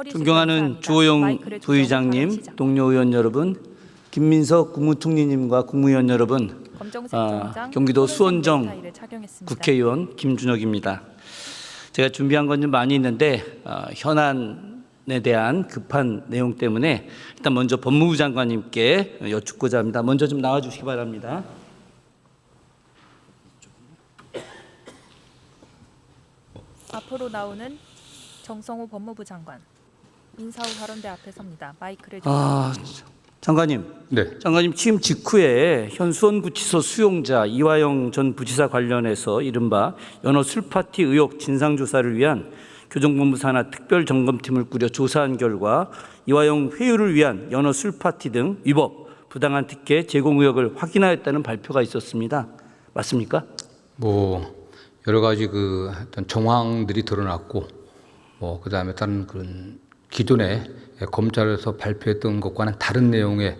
존경하는 주호영 부의장님, 동료 의원 여러분, 김민석 국무총리님과 국무위원 여러분, 경기도 수원정 국회의원 김준혁입니다. 제가 준비한 건 좀 많이 있는데 현안에 대한 급한 내용 때문에 일단 먼저 법무부 장관님께 여쭙고자 합니다. 먼저 좀 나와주시기 바랍니다. 앞으로 나오는 정성호 법무부 장관, 인사후 발언대 앞에 섭니다. 마이크를 주세요. 장관님, 네. 장관님 취임 직후에 현 수원구치소 수용자 이화영 전 부지사 관련해서 이른바 연어 술파티 의혹 진상조사를 위한 교정본부 산하 특별점검팀을 꾸려 조사한 결과 이화영 회유를 위한 연어 술파티 등 위법, 부당한 특혜 제공 의혹을 확인하였다는 발표가 있었습니다. 맞습니까? 여러 가지 어떤 정황들이 드러났고, 그다음에 다른 그런 기존에 검찰에서 발표했던 것과는 다른 내용의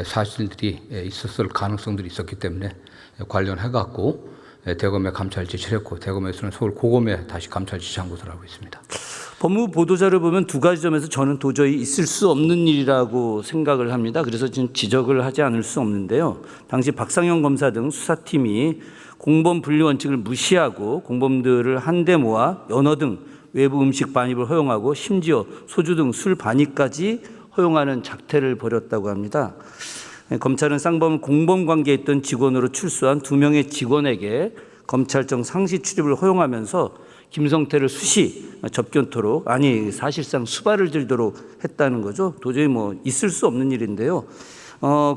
사실들이 있었을 가능성들이 있었기 때문에 관련해갖고 대검에 감찰 지시를 했고, 대검에서는 서울 고검에 다시 감찰 지시한 것으로 알고 있습니다. 법무부 보도자를 보면 두 가지 점에서 저는 도저히 있을 수 없는 일이라고 생각을 합니다. 그래서 지금 지적을 하지 않을 수 없는데요. 당시 박상현 검사 등 수사팀이 공범 분리 원칙을 무시하고 공범들을 한데 모아 연어 등 외부 음식 반입을 허용하고 심지어 소주 등 술 반입까지 허용하는 작태를 벌였다고 합니다. 검찰은 쌍범은 공범 관계에 있던 직원으로 출소한 2명의 직원에게 검찰청 상시 출입을 허용하면서 김성태를 수시 접견토록, 아니 사실상 수발을 들도록 했다는 거죠. 도저히 있을 수 없는 일인데요.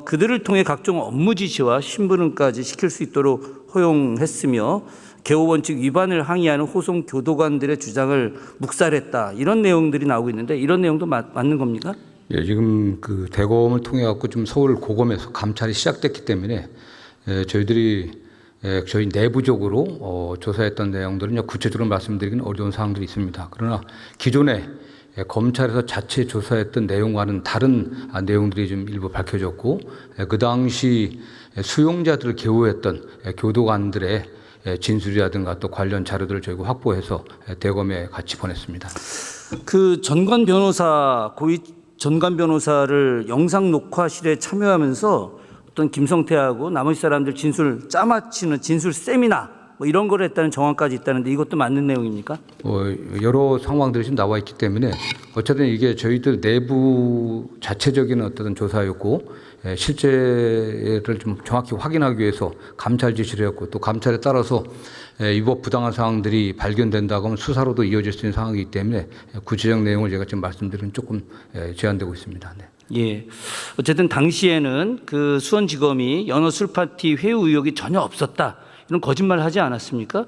그들을 통해 각종 업무 지시와 심부름까지 시킬 수 있도록 허용했으며 개호 원칙 위반을 항의하는 호송 교도관들의 주장을 묵살했다, 이런 내용들이 나오고 있는데 이런 내용도 맞는 겁니까? 예, 지금 대검을 통해 갖고 좀 서울 고검에서 감찰이 시작됐기 때문에 저희들이 저희 내부적으로 조사했던 내용들은 구체적으로 말씀드리기는 어려운 사항들이 있습니다. 그러나 기존에 검찰에서 자체 조사했던 내용과는 다른 내용들이 좀 일부 밝혀졌고, 그 당시 수용자들을 개호했던 교도관들의 진술이라든가 또 관련 자료들을 저희가 확보해서 대검에 같이 보냈습니다. 그 전관 변호사, 고위 전관 변호사를 영상 녹화실에 참여하면서 어떤 김성태하고 나머지 사람들 진술 짜맞히는 진술 세미나 이런 걸 했다는 정황까지 있다는데 이것도 맞는 내용입니까? 여러 상황들이 지금 나와 있기 때문에 어쨌든 이게 저희들 내부 자체적인 어떤 조사였고, 실제를 좀 정확히 확인하기 위해서 감찰 지시를 했고, 또 감찰에 따라서 위법 부당한 사항들이 발견된다고 하면 수사로도 이어질 수 있는 상황이기 때문에 구체적 내용을 제가 지금 말씀드리면 조금 제한되고 있습니다. 네. 예. 어쨌든 당시에는 그 수원지검이 연어 술파티 회유 의혹이 전혀 없었다, 이런 거짓말을 하지 않았습니까?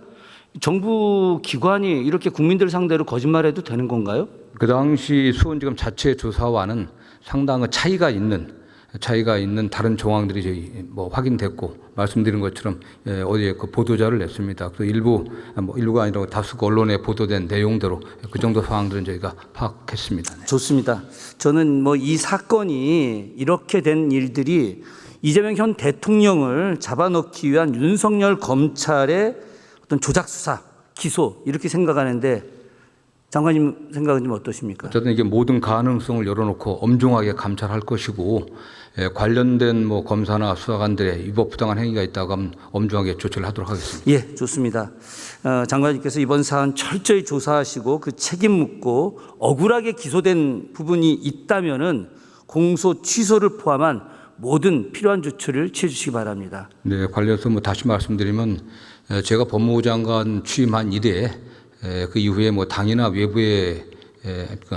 정부 기관이 이렇게 국민들 상대로 거짓말해도 되는 건가요? 그 당시 수원지검 자체 조사와는 상당한 차이가 있는 다른 정황들이 저희 확인됐고, 말씀드린 것처럼 어디에 보도자를 냈습니다. 그 일부가 아니라 다수가 언론에 보도된 내용대로 그 정도 상황들은 저희가 파악했습니다. 네. 좋습니다. 저는 이 사건이 이렇게 된 일들이 이재명 현 대통령을 잡아넣기 위한 윤석열 검찰의 어떤 조작 수사, 기소, 이렇게 생각하는데 장관님 생각은 좀 어떠십니까? 어쨌든 이게 모든 가능성을 열어놓고 엄중하게 감찰할 것이고, 관련된 검사나 수사관들의 위법 부당한 행위가 있다고 하면 엄중하게 조치를 하도록 하겠습니다. 예, 좋습니다. 장관님께서 이번 사안 철저히 조사하시고 그 책임 묻고 억울하게 기소된 부분이 있다면은 공소 취소를 포함한 모든 필요한 조치를 취해 주시기 바랍니다. 네, 관련해서 다시 말씀드리면 제가 법무부 장관 취임한 이래 그 이후에 당이나 외부의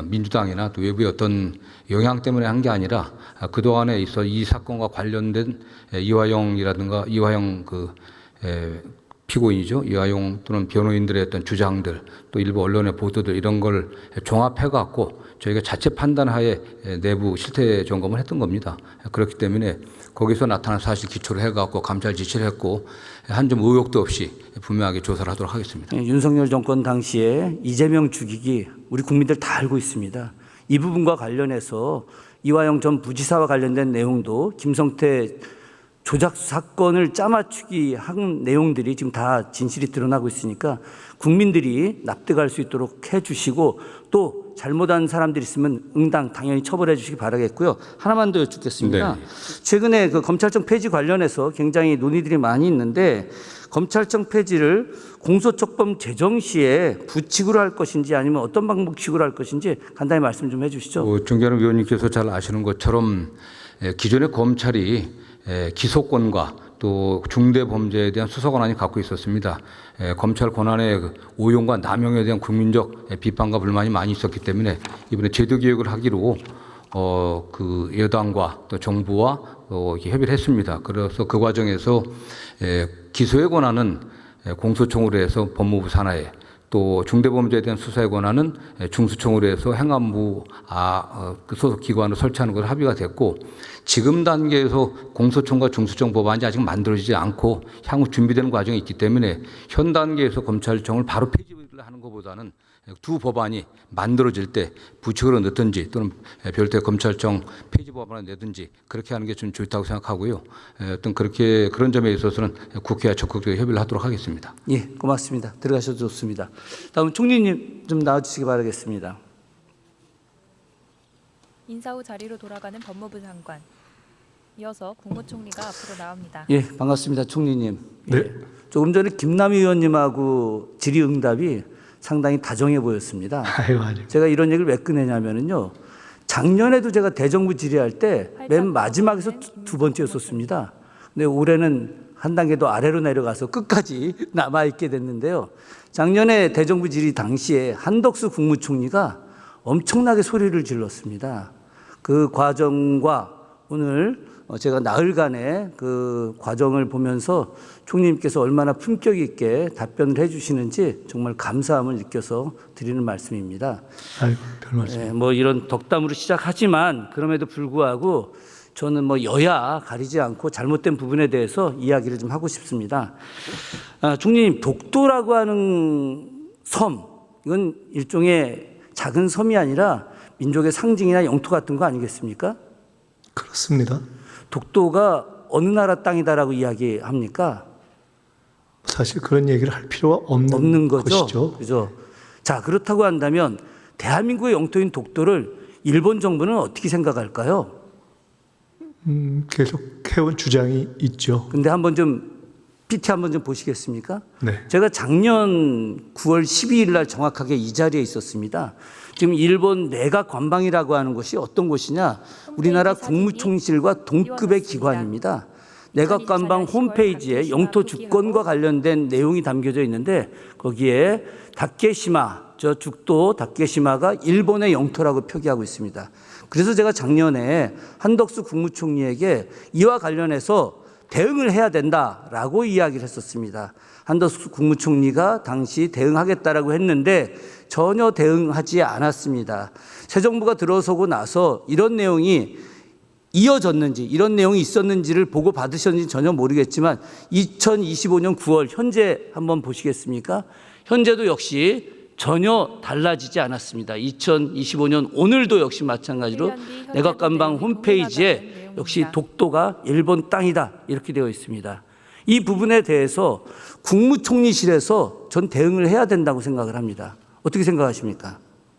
민주당이나 또 외부의 어떤 영향 때문에 한 게 아니라 그동안에 있어 이 사건과 관련된 이화영이라든가 이화영 피고인이죠. 이화영 또는 변호인들의 어떤 주장들, 또 일부 언론의 보도들, 이런 걸 종합해갖고 저희가 자체 판단하에 내부 실태 점검을 했던 겁니다. 그렇기 때문에 거기서 나타난 사실 기초로 해갖고 감찰 지시를 했고, 한 점 의혹도 없이 분명하게 조사를 하도록 하겠습니다. 윤석열 정권 당시에 이재명 죽이기 우리 국민들 다 알고 있습니다. 이 부분과 관련해서 이화영 전 부지사와 관련된 내용도 김성태 조작 사건을 짜맞추기 한 내용들이 지금 다 진실이 드러나고 있으니까 국민들이 납득할 수 있도록 해주시고 또 잘못한 사람들이 있으면 응당 당연히 처벌해 주시기 바라겠고요. 하나만 더 여쭙겠습니다. 네. 최근에 그 검찰청 폐지 관련해서 굉장히 논의들이 많이 있는데 검찰청 폐지를 공소촉범 제정 시에 부칙으로 할 것인지 아니면 어떤 방식으로 할 것인지 간단히 말씀 좀 해주시죠. 정재현 위원님께서 잘 아시는 것처럼 기존의 검찰이 기소권과 또 중대 범죄에 대한 수사 권한이 갖고 있었습니다. 검찰 권한의 오용과 남용에 대한 국민적 비판과 불만이 많이 있었기 때문에 이번에 제도 개혁을 하기로 그 여당과 또 정부와 이렇게 협의를 했습니다. 그래서 그 과정에서 기소의 권한은 공소청으로 해서 법무부 산하에 또 중대범죄에 대한 수사의 권한은 중수청으로 해서 행안부 그 소속 기관을 설치하는 것으로 합의가 됐고 지금 단계에서 공소청과 중수청 법안이 아직 만들어지지 않고 향후 준비되는 과정이 있기 때문에 현 단계에서 검찰청을 바로 폐지를 하는 것보다는 두 법안이 만들어질 때 부칙으로 넣든지 또는 별도의 검찰청 폐지 법안을 내든지 그렇게 하는 게 좀 좋다고 생각하고요. 어떤 그런 점에 있어서는 국회와 적극적으로 협의를 하도록 하겠습니다. 예, 고맙습니다. 들어가셔도 좋습니다. 다음 총리님 좀 나와주시기 바라겠습니다. 인사 후 자리로 돌아가는 법무부 장관. 이어서 국무총리가 앞으로 나옵니다. 예, 반갑습니다, 총리님. 네. 예, 조금 전에 김남희 의원님하고 질의응답이 상당히 다정해 보였습니다. 아유, 아니. 제가 이런 얘기를 왜 꺼내냐면요. 작년에도 제가 대정부 질의할 때 맨 마지막에서 두 번째였었습니다. 근데 올해는 한 단계 더 아래로 내려가서 끝까지 남아있게 됐는데요. 작년에 대정부 질의 당시에 한덕수 국무총리가 엄청나게 소리를 질렀습니다. 그 과정과 오늘 제가 나흘간의 그 과정을 보면서 총리님께서 얼마나 품격 있게 답변을 해 주시는지 정말 감사함을 느껴서 드리는 말씀입니다. 아유, 별 말씀. 네, 뭐 이런 덕담으로 시작하지만 그럼에도 불구하고 저는 뭐 여야 가리지 않고 잘못된 부분에 대해서 이야기를 좀 하고 싶습니다. 총리님, 독도라고 하는 섬, 이건 일종의 작은 섬이 아니라 민족의 상징이나 영토 같은 거 아니겠습니까? 그렇습니다. 독도가 어느 나라 땅이다라고 이야기합니까? 사실 그런 얘기를 할 필요가 없는 거죠. 것이죠. 그죠? 자, 그렇다고 한다면 대한민국의 영토인 독도를 일본 정부는 어떻게 생각할까요? 계속 해온 주장이 있죠. 근데 한번 좀 PT 한번 좀 보시겠습니까? 네. 제가 작년 9월 12일 날 정확하게 이 자리에 있었습니다. 지금 일본 내각 관방이라고 하는 곳이 어떤 곳이냐? 우리나라 국무총실과 동급의 기관입니다. 내각 관방 홈페이지에 영토 주권과 관련된 내용이 담겨져 있는데 거기에 다케시마, 저 죽도 다케시마가 일본의 영토라고 표기하고 있습니다. 그래서 제가 작년에 한덕수 국무총리에게 이와 관련해서 대응을 해야 된다라고 이야기를 했었습니다. 한덕수 국무총리가 당시 대응하겠다라고 했는데 전혀 대응하지 않았습니다. 새 정부가 들어서고 나서 이런 내용이 이어졌는지 이런 내용이 있었는지를 보고 받으셨는지 전혀 모르겠지만 2025년 9월 현재 한번 보시겠습니까? 현재도 역시 전혀 달라지지 않았습니다. 2025년 오늘도 역시 마찬가지로 내각관방 홈페이지에 역시 독도가 일본 땅이다 이렇게 되어 있습니다. 이 부분에 대해서 국무총리실에서 전 대응을 해야 된다고 생각을 합니다. 어떻게 생각하십니까?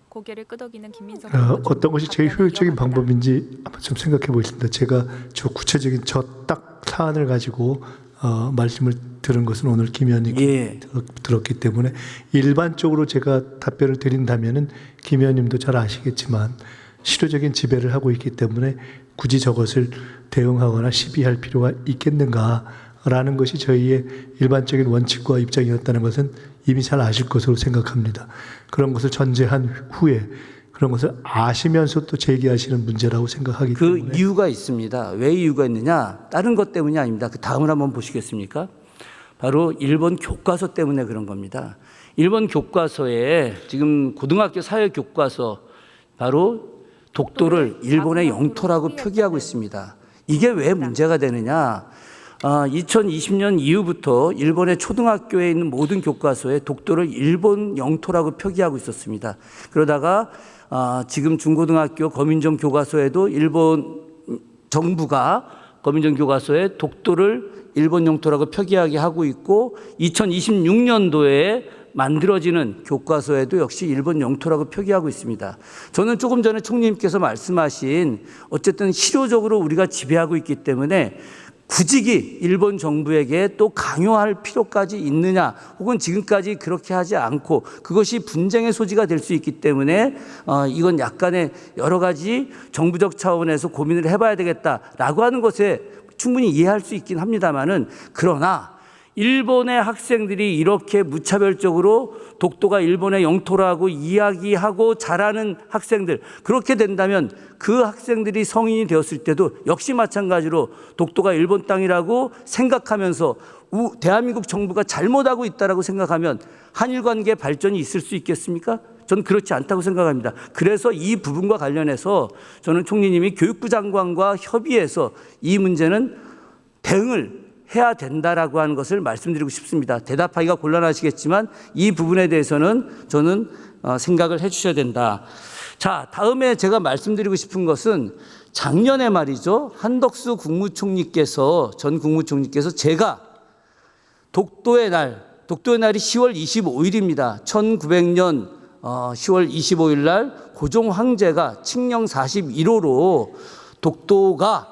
고개를 끄덕이는 김민석 어떤 것이 제일 효율적인 방법인지 한번 좀 생각해 보겠습니다. 제가 저 구체적인 저 딱 사안을 가지고 말씀을 들은 것은 오늘 김 의원님께 들었기 때문에 일반적으로 제가 답변을 드린다면은 김 의원님도 잘 아시겠지만 실효적인 지배를 하고 있기 때문에 굳이 저것을 대응하거나 시비할 필요가 있겠는가라는 것이 저희의 일반적인 원칙과 입장이었다는 것은 이미 잘 아실 것으로 생각합니다. 그런 것을 전제한 후에 그런 것을 아시면서 또 제기하시는 문제라고 생각하기 때문에 그 이유가 있습니다. 왜 이유가 있느냐? 다른 것 때문이 아닙니다. 그 다음을 한번 보시겠습니까? 바로 일본 교과서 때문에 그런 겁니다. 일본 교과서에 지금 고등학교 사회 교과서 바로 독도를 일본의 영토라고 표기하고 있습니다. 이게 왜 문제가 되느냐? 2020년 이후부터 일본의 초등학교에 있는 모든 교과서에 독도를 일본 영토라고 표기하고 있었습니다. 그러다가 지금 중고등학교 거민정 교과서에도 일본 정부가 검인정 교과서에 독도를 일본 영토라고 표기하게 하고 있고 2026년도에 만들어지는 교과서에도 역시 일본 영토라고 표기하고 있습니다. 저는 조금 전에 총리님께서 말씀하신 어쨌든 실효적으로 우리가 지배하고 있기 때문에 굳이 일본 정부에게 또 강요할 필요까지 있느냐, 혹은 지금까지 그렇게 하지 않고 그것이 분쟁의 소지가 될 수 있기 때문에 이건 약간의 여러 가지 정부적 차원에서 고민을 해봐야 되겠다라고 하는 것에 충분히 이해할 수 있긴 합니다만은, 그러나 일본의 학생들이 이렇게 무차별적으로 독도가 일본의 영토라고 이야기하고 자라는 학생들, 그렇게 된다면 그 학생들이 성인이 되었을 때도 역시 마찬가지로 독도가 일본 땅이라고 생각하면서 대한민국 정부가 잘못하고 있다라고 생각하면 한일 관계 발전이 있을 수 있겠습니까? 저는 그렇지 않다고 생각합니다. 그래서 이 부분과 관련해서 저는 총리님이 교육부 장관과 협의해서 이 문제는 대응을 해야 된다라고 하는 것을 말씀드리고 싶습니다. 대답하기가 곤란하시겠지만 이 부분에 대해서는 저는 생각을 해 주셔야 된다. 자, 다음에 제가 말씀드리고 싶은 것은 작년에 말이죠. 한덕수 국무총리께서, 전 국무총리께서 제가 독도의 날이 10월 25일입니다. 1900년 10월 25일 날 고종 황제가 칙령 41호로 독도가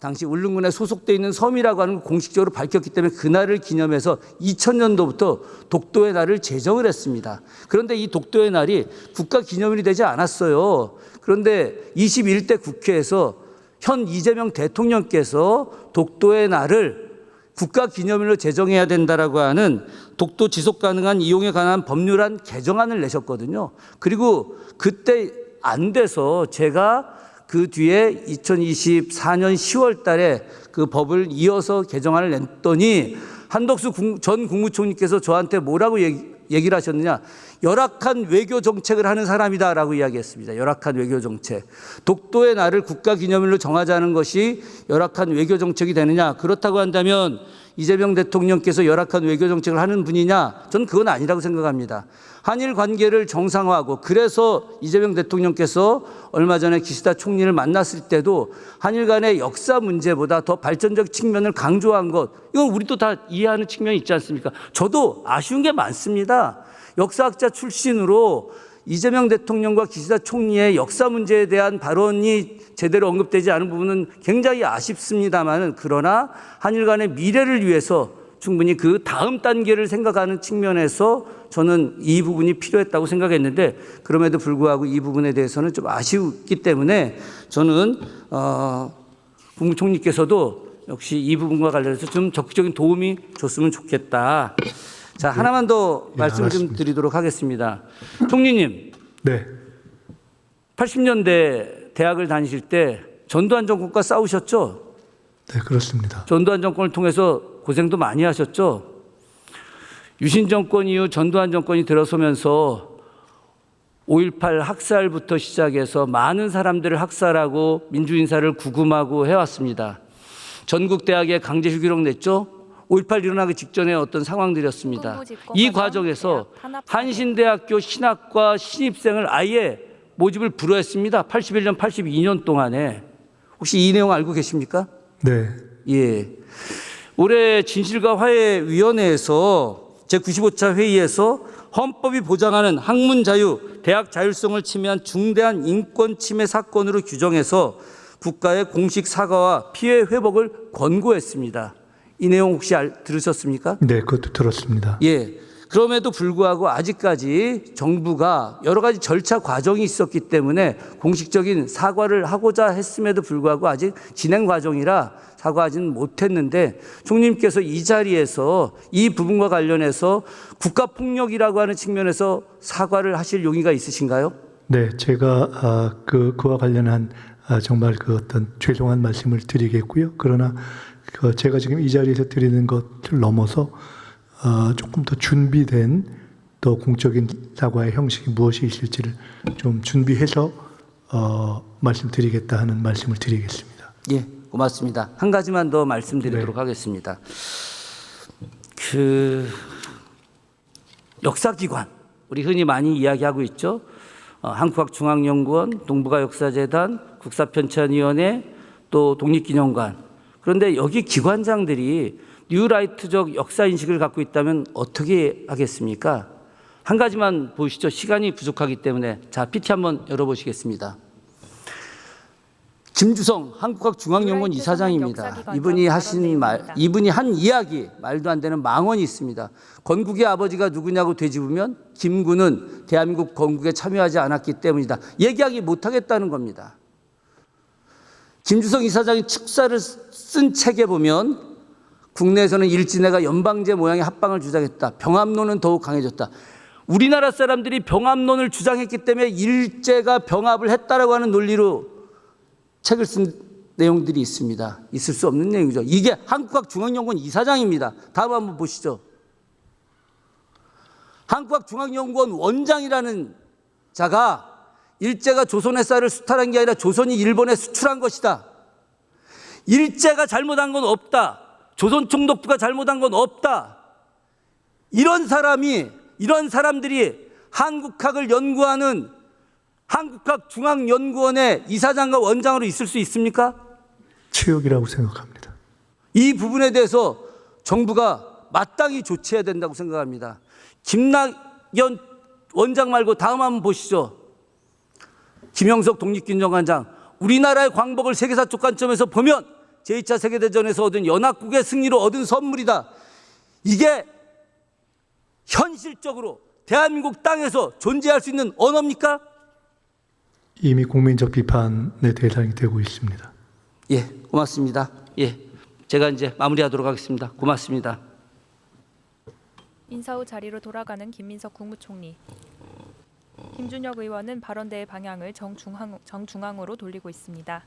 당시 울릉군에 소속되어 있는 섬이라고 하는 걸 공식적으로 밝혔기 때문에 그날을 기념해서 2000년도부터 독도의 날을 제정을 했습니다. 그런데 이 독도의 날이 국가기념일이 되지 않았어요. 그런데 21대 국회에서 현 이재명 대통령께서 독도의 날을 국가기념일로 제정해야 된다라고 하는 독도 지속가능한 이용에 관한 법률안 개정안을 내셨거든요. 그리고 그때 안 돼서 제가 그 뒤에 2024년 10월 달에 그 법을 이어서 개정안을 냈더니 한덕수 전 국무총리께서 저한테 뭐라고 얘기를 하셨느냐. 열악한 외교 정책을 하는 사람이다라고 이야기했습니다. 열악한 외교 정책. 독도의 날을 국가기념일로 정하자는 것이 열악한 외교 정책이 되느냐. 그렇다고 한다면 이재명 대통령께서 열악한 외교 정책을 하는 분이냐? 저는 그건 아니라고 생각합니다. 한일 관계를 정상화하고, 그래서 이재명 대통령께서 얼마 전에 기시다 총리를 만났을 때도 한일 간의 역사 문제보다 더 발전적 측면을 강조한 것, 이건 우리도 다 이해하는 측면이 있지 않습니까? 저도 아쉬운 게 많습니다. 역사학자 출신으로 이재명 대통령과 기시다 총리의 역사 문제에 대한 발언이 제대로 언급되지 않은 부분은 굉장히 아쉽습니다만, 그러나 한일 간의 미래를 위해서 충분히 그 다음 단계를 생각하는 측면에서 저는 이 부분이 필요했다고 생각했는데, 그럼에도 불구하고 이 부분에 대해서는 좀 아쉬웠기 때문에 저는 국무총리께서도 역시 이 부분과 관련해서 좀 적극적인 도움이 줬으면 좋겠다. 자, 하나만 더 말씀 좀 드리도록 하겠습니다. 총리님, 네. 80년대 대학을 다니실 때 전두환 정권과 싸우셨죠? 네, 그렇습니다. 전두환 정권을 통해서 고생도 많이 하셨죠? 유신 정권 이후 전두환 정권이 들어서면서 5.18 학살부터 시작해서 많은 사람들을 학살하고 민주인사를 구금하고 해왔습니다. 전국 대학에 강제휴교령 냈죠? 5.18 일어나기 직전에 어떤 상황들이었습니다. 이 과정에서 한신대학교 신학과 신입생을 아예 모집을 불허했습니다. 81년, 82년 동안에. 혹시 이 내용 알고 계십니까? 네. 예. 올해 진실과 화해위원회에서 제95차 회의에서 헌법이 보장하는 학문 자유, 대학 자율성을 침해한 중대한 인권 침해 사건으로 규정해서 국가의 공식 사과와 피해 회복을 권고했습니다. 이 내용 혹시 들으셨습니까? 네, 그것도 들었습니다. 예. 그럼에도 불구하고 아직까지 정부가 여러 가지 절차 과정이 있었기 때문에 공식적인 사과를 하고자 했음에도 불구하고 아직 진행 과정이라 사과하지는 못했는데, 총리님께서 이 자리에서 이 부분과 관련해서 국가폭력이라고 하는 측면에서 사과를 하실 용의가 있으신가요? 네, 제가 그와 관련한 정말 그 어떤 죄송한 말씀을 드리겠고요. 그러나 제가 지금 이 자리에서 드리는 것을 넘어서 조금 더 준비된 또 공적인 사과의 형식이 무엇이 있을지를 좀 준비해서 말씀드리겠다 하는 말씀을 드리겠습니다. 예, 고맙습니다. 한 가지만 더 말씀드리도록 하겠습니다. 역사기관, 우리 흔히 많이 이야기하고 있죠. 한국학중앙연구원, 동북아역사재단, 국사편찬위원회, 또 독립기념관. 그런데 여기 기관장들이 뉴라이트적 역사 인식을 갖고 있다면 어떻게 하겠습니까? 한 가지만 보시죠. 시간이 부족하기 때문에. 자, PT 한번 열어보시겠습니다. 김주성 한국학중앙연구원 이사장입니다. 이분이 한 이야기, 말도 안 되는 망언이 있습니다. 건국의 아버지가 누구냐고 되짚으면 김구는 대한민국 건국에 참여하지 않았기 때문이다. 얘기하기 못하겠다는 겁니다. 김주성 이사장이 축사를 쓴 책에 보면 국내에서는 일진회가 연방제 모양의 합방을 주장했다. 병합론은 더욱 강해졌다. 우리나라 사람들이 병합론을 주장했기 때문에 일제가 병합을 했다라고 하는 논리로 책을 쓴 내용들이 있습니다. 있을 수 없는 내용이죠. 이게 한국학중앙연구원 이사장입니다. 다음 한번 보시죠. 한국학중앙연구원 원장이라는 자가 일제가 조선의 쌀을 수탈한 게 아니라 조선이 일본에 수출한 것이다. 일제가 잘못한 건 없다. 조선 총독부가 잘못한 건 없다. 이런 사람들이 한국학을 연구하는 한국학중앙연구원의 이사장과 원장으로 있을 수 있습니까? 치욕이라고 생각합니다. 이 부분에 대해서 정부가 마땅히 조치해야 된다고 생각합니다. 김낙연 원장 말고 다음 한번 보시죠. 김영석 독립기념관장. 우리나라의 광복을 세계사적 관점에서 보면 제2차 세계대전에서 얻은 연합국의 승리로 얻은 선물이다. 이게 현실적으로 대한민국 땅에서 존재할 수 있는 언어입니까? 이미 국민적 비판의 대상이 되고 있습니다. 예, 고맙습니다. 예, 제가 이제 마무리하도록 하겠습니다. 고맙습니다. 인사 후 자리로 돌아가는 김민석 국무총리. 김준혁 의원은 발언대의 방향을 정중앙으로 돌리고 있습니다.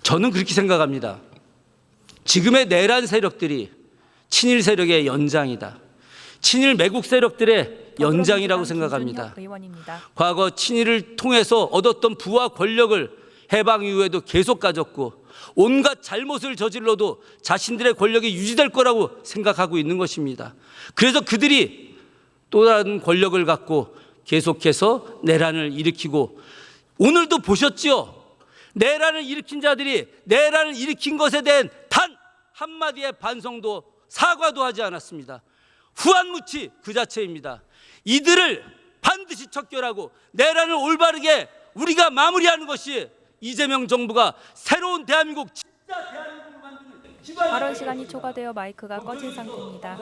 저는 그렇게 생각합니다. 지금의 내란 세력들이 친일 세력의 연장이다. 친일 매국 세력들의 연장이라고 생각합니다. 과거 친일을 통해서 얻었던 부와 권력을 해방 이후에도 계속 가졌고 온갖 잘못을 저질러도 자신들의 권력이 유지될 거라고 생각하고 있는 것입니다. 그래서 그들이 또 다른 권력을 갖고 계속해서 내란을 일으키고 오늘도 보셨죠? 내란을 일으킨 자들이 내란을 일으킨 것에 대한 단 한마디의 반성도 사과도 하지 않았습니다. 후한무치 그 자체입니다. 이들을 반드시 척결하고 내란을 올바르게 우리가 마무리하는 것이 이재명 정부가 새로운 대한민국 진짜 대한민국을 만드는 발언 시간이 초과되어 마이크가 꺼진 상태입니다.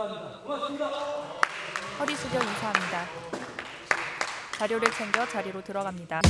허리 숙여 인사합니다. 자료를 챙겨 자리로 들어갑니다.